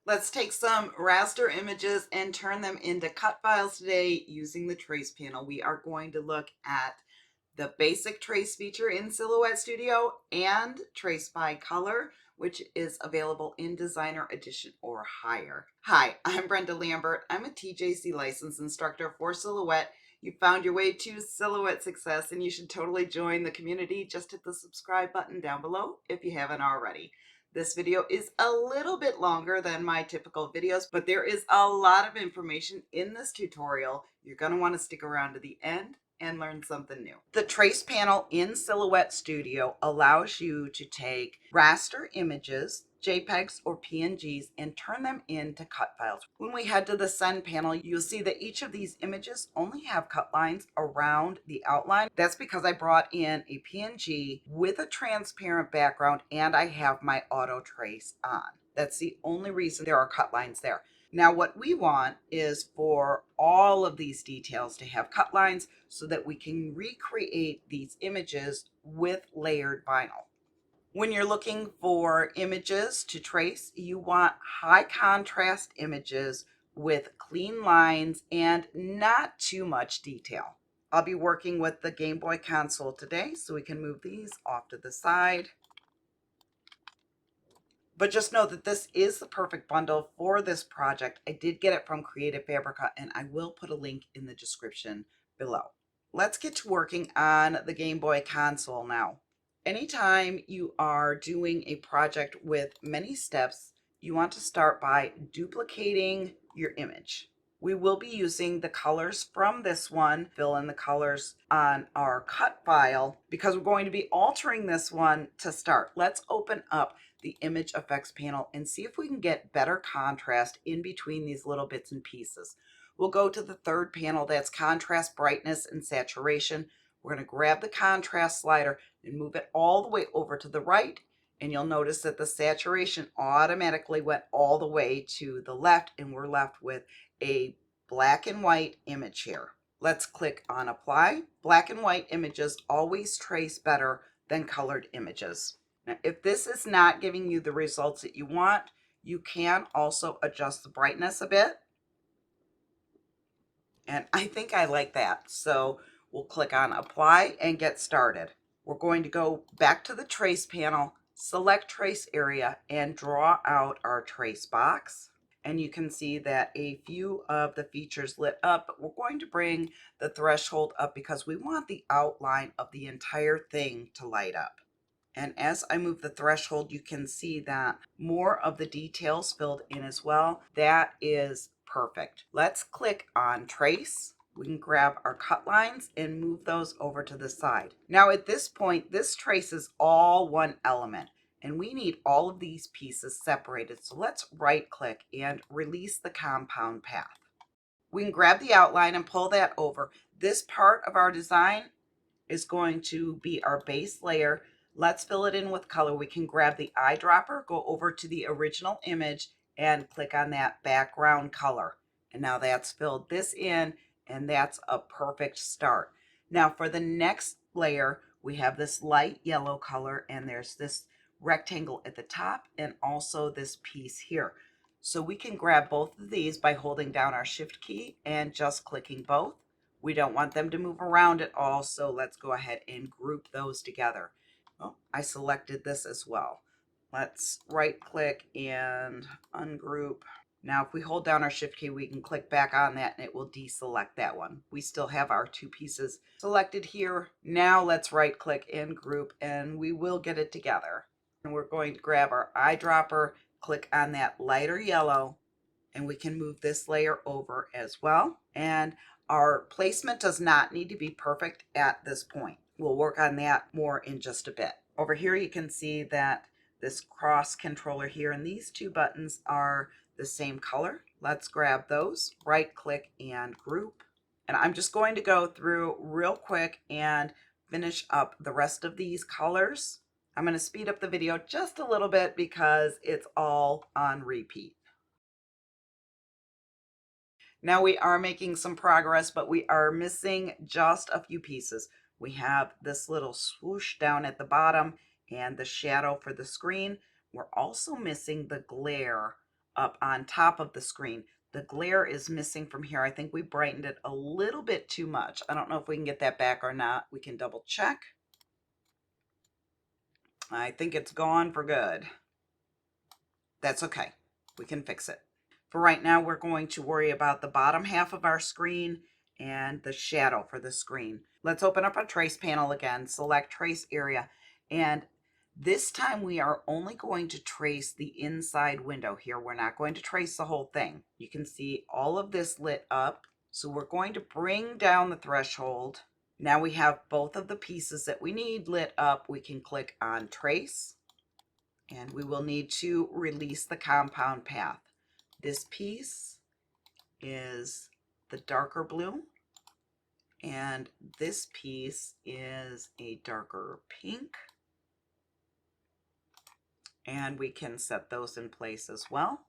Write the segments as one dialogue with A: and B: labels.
A: Let's take some raster images and turn them into cut files today using the trace panel. We are going to look at the basic trace feature in Silhouette Studio and trace by color, which is available in Designer Edition or higher. Hi, I'm Brenda Lambert. I'm a TJC licensed instructor for Silhouette. You found your way to Silhouette success, and you should totally join the community. Just hit the subscribe button down below if you haven't already. This video is a little bit longer than my typical videos, but there is a lot of information in this tutorial. You're going to want to stick around to the end and learn something new. The trace panel in Silhouette Studio allows you to take raster images, JPGs or PNGs, and turn them into cut files. When we head to the send panel, you'll see that each of these images only have cut lines around the outline. That's because I brought in a PNG with a transparent background and I have my auto trace on. That's the only reason there are cut lines there. Now what we want is for all of these details to have cut lines so that we can recreate these images with layered vinyl. When you're looking for images to trace, you want high contrast images with clean lines and not too much detail. I'll be working with the Game Boy console today, so we can move these off to the side. But just know that this is the perfect bundle for this project. I did get it from Creative Fabrica, and I will put a link in the description below. Let's get to working on the Game Boy console now. Anytime you are doing a project with many steps, you want to start by duplicating your image. We will be using the colors from this one, fill in the colors on our cut file, because we're going to be altering this one to start. Let's open up the image effects panel and see if we can get better contrast in between these little bits and pieces. We'll go to the third panel, that's contrast, brightness, and saturation. We're going to grab the contrast slider and move it all the way over to the right, and you'll notice that the saturation automatically went all the way to the left, and we're left with a black and white image here. Let's click on apply. Black and white images always trace better than colored images. Now, if this is not giving you the results that you want, you can also adjust the brightness a bit. And I think I like that. So we'll click on apply and get started. We're going to go back to the trace panel, select trace area, and draw out our trace box. And you can see that a few of the features lit up, but we're going to bring the threshold up because we want the outline of the entire thing to light up. And as I move the threshold, you can see that more of the details filled in as well. That is perfect. Let's click on trace. We can grab our cut lines and move those over to the side. Now at this point, this traces all one element, and we need all of these pieces separated. So let's right click and release the compound path. We can grab the outline and pull that over. This part of our design is going to be our base layer. Let's fill it in with color. We can grab the eyedropper, go over to the original image, and click on that background color. And now that's filled this in, and that's a perfect start. Now for the next layer, we have this light yellow color, and there's this rectangle at the top and also this piece here. So we can grab both of these by holding down our shift key and just clicking both. We don't want them to move around at all, so let's go ahead and group those together. Oh, I selected this as well. Let's right click and ungroup. Now if we hold down our shift key, we can click back on that and it will deselect that one. We still have our two pieces selected here. Now let's right click and group, and we will get it together. And we're going to grab our eyedropper, click on that lighter yellow, and we can move this layer over as well. And our placement does not need to be perfect at this point. We'll work on that more in just a bit. Over here, you can see that this cross controller here and these two buttons are the same color. Let's grab those, right click and group. And I'm just going to go through real quick and finish up the rest of these colors. I'm going to speed up the video just a little bit because it's all on repeat. Now we are making some progress, but we are missing just a few pieces. We have this little swoosh down at the bottom and the shadow for the screen. We're also missing the glare up on top of the screen. The glare is missing from here. I think we brightened it a little bit too much. I don't know if we can get that back or not. We can double check. I think it's gone for good. That's okay. We can fix it. For right now, we're going to worry about the bottom half of our screen and the shadow for the screen. Let's open up our trace panel again, select trace area, and this time we are only going to trace the inside window here. We're not going to trace the whole thing. You can see all of this lit up. So we're going to bring down the threshold. Now we have both of the pieces that we need lit up. We can click on trace, and we will need to release the compound path. This piece is the darker blue, and this piece is a darker pink. And we can set those in place as well.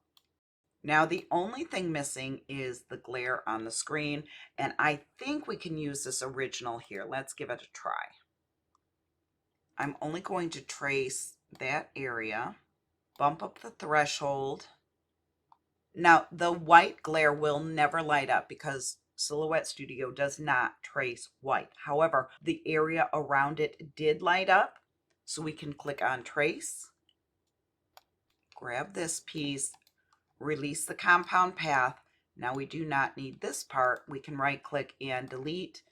A: Now the only thing missing is the glare on the screen, and I think we can use this original here. Let's give it a try. I'm only going to trace that area, bump up the threshold. Now the white glare will never light up because Silhouette Studio does not trace white. However, the area around it did light up, so we can click on trace, grab this piece, release the compound path. Now we do not need this part. We can right click and delete.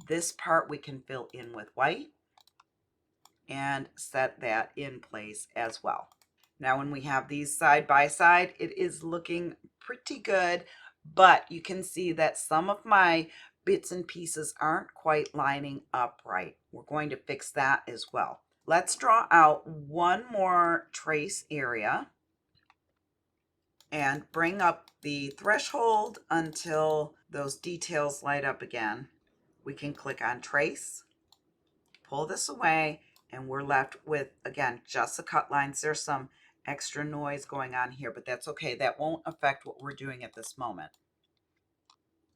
A: This part we can fill in with white and set that in place as well. Now when we have these side by side, it is looking pretty good, but you can see that some of my bits and pieces aren't quite lining up right. We're going to fix that as well. Let's draw out one more trace area and bring up the threshold until those details light up again. We can click on trace, pull this away, and we're left with, again, just the cut lines. There's some extra noise going on here, but that's okay. That won't affect what we're doing at this moment.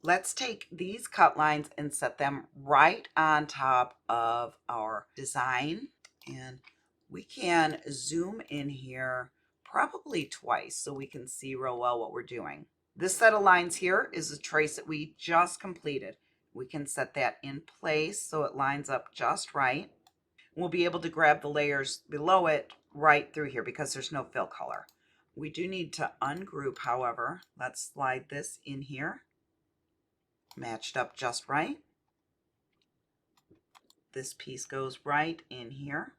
A: Let's take these cut lines and set them right on top of our design. And we can zoom in here probably twice so we can see real well what we're doing. This set of lines here is a trace that we just completed. We can set that in place so it lines up just right. We'll be able to grab the layers below it right through here because there's no fill color. We do need to ungroup, however. Let's slide this in here. Matched up just right. This piece goes right in here.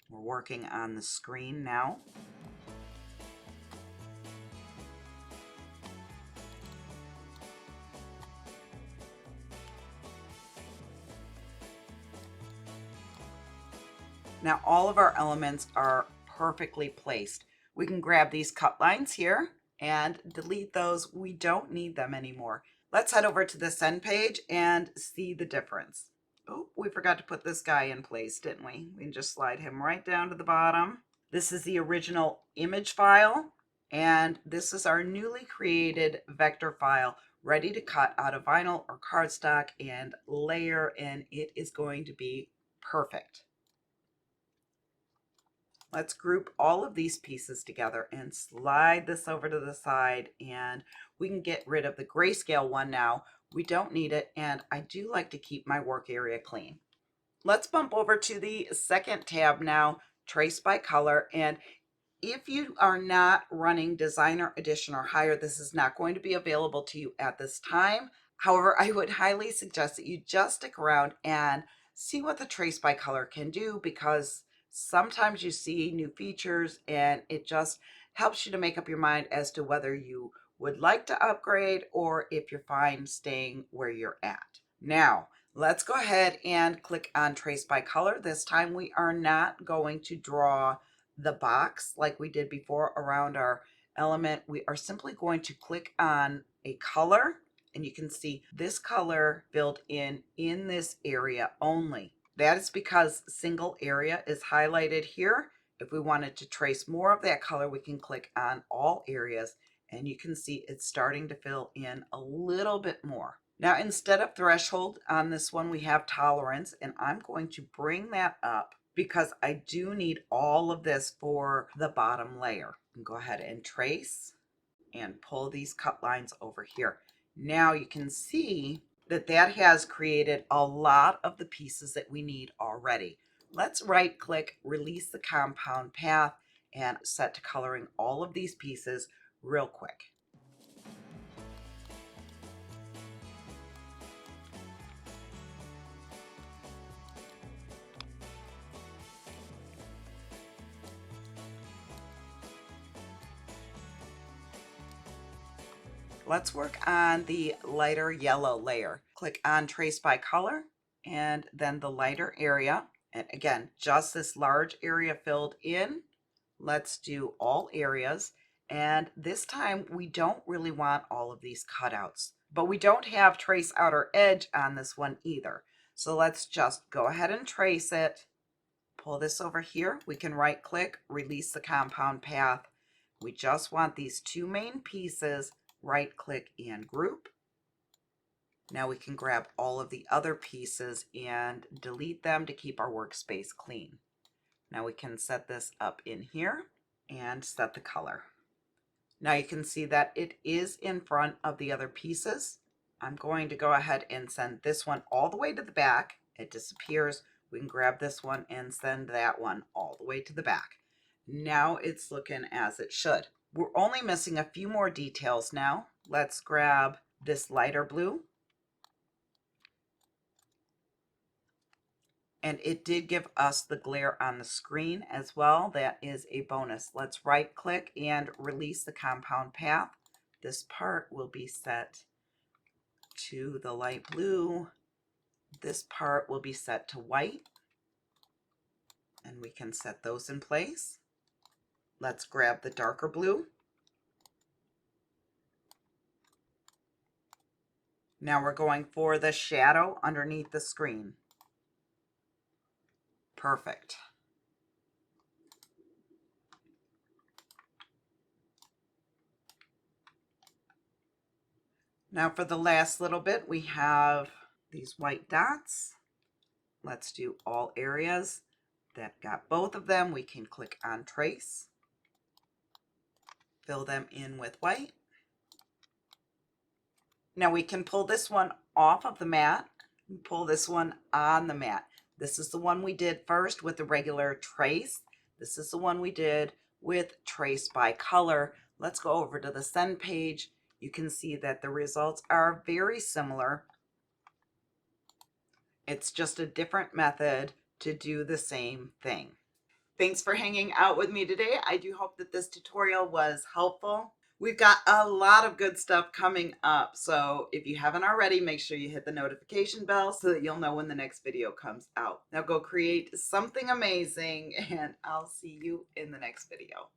A: We're working on the screen now. Now all of our elements are perfectly placed. We can grab these cut lines here and delete those. We don't need them anymore. Let's head over to the send page and see the difference. Oh, we forgot to put this guy in place, didn't we? We can just slide him right down to the bottom. This is the original image file, and this is our newly created vector file ready to cut out of vinyl or cardstock and layer, and it is going to be perfect. Let's group all of these pieces together and slide this over to the side, and we can get rid of the grayscale one now. We don't need it, and I do like to keep my work area clean. Let's bump over to the second tab now, Trace by Color, and if you are not running Designer Edition or higher, this is not going to be available to you at this time. However, I would highly suggest that you just stick around and see what the Trace by Color can do, because sometimes you see new features and it just helps you to make up your mind as to whether you would like to upgrade or if you're fine staying where you're at. Now, let's go ahead and click on Trace by Color. This time we are not going to draw the box like we did before around our element. We are simply going to click on a color, and you can see this color built in this area only. That is because single area is highlighted here. If we wanted to trace more of that color, we can click on all areas, and you can see it's starting to fill in a little bit more. Now, instead of threshold on this one, we have tolerance, and I'm going to bring that up because I do need all of this for the bottom layer. And go ahead and trace and pull these cut lines over here. Now you can see that that has created a lot of the pieces that we need already. Let's right click, release the compound path, and set to coloring all of these pieces real quick. Let's work on the lighter yellow layer. Click on Trace by Color and then the lighter area. And again, just this large area filled in. Let's do all areas. And this time we don't really want all of these cutouts, but we don't have Trace Outer Edge on this one either. So let's just go ahead and trace it. Pull this over here. We can right click, release the compound path. We just want these two main pieces. Right click and group. Now we can grab all of the other pieces and delete them to keep our workspace clean. Now we can set this up in here and set the color. Now you can see that it is in front of the other pieces. I'm going to go ahead and send this one all the way to the back. It disappears. We can grab this one and send that one all the way to the back. Now it's looking as it should. We're only missing a few more details now. Let's grab this lighter blue. And it did give us the glare on the screen as well. That is a bonus. Let's right click and release the compound path. This part will be set to the light blue. This part will be set to white. And we can set those in place. Let's grab the darker blue. Now we're going for the shadow underneath the screen. Perfect. Now for the last little bit, we have these white dots. Let's do all areas. That got both of them. We can click on Trace. Fill them in with white. Now we can pull this one off of the mat and pull this one on the mat. This is the one we did first with the regular trace. This is the one we did with Trace by Color. Let's go over to the Send page. You can see that the results are very similar. It's just a different method to do the same thing. Thanks for hanging out with me today. I do hope that this tutorial was helpful. We've got a lot of good stuff coming up, so if you haven't already, make sure you hit the notification bell so that you'll know when the next video comes out. Now go create something amazing, and I'll see you in the next video.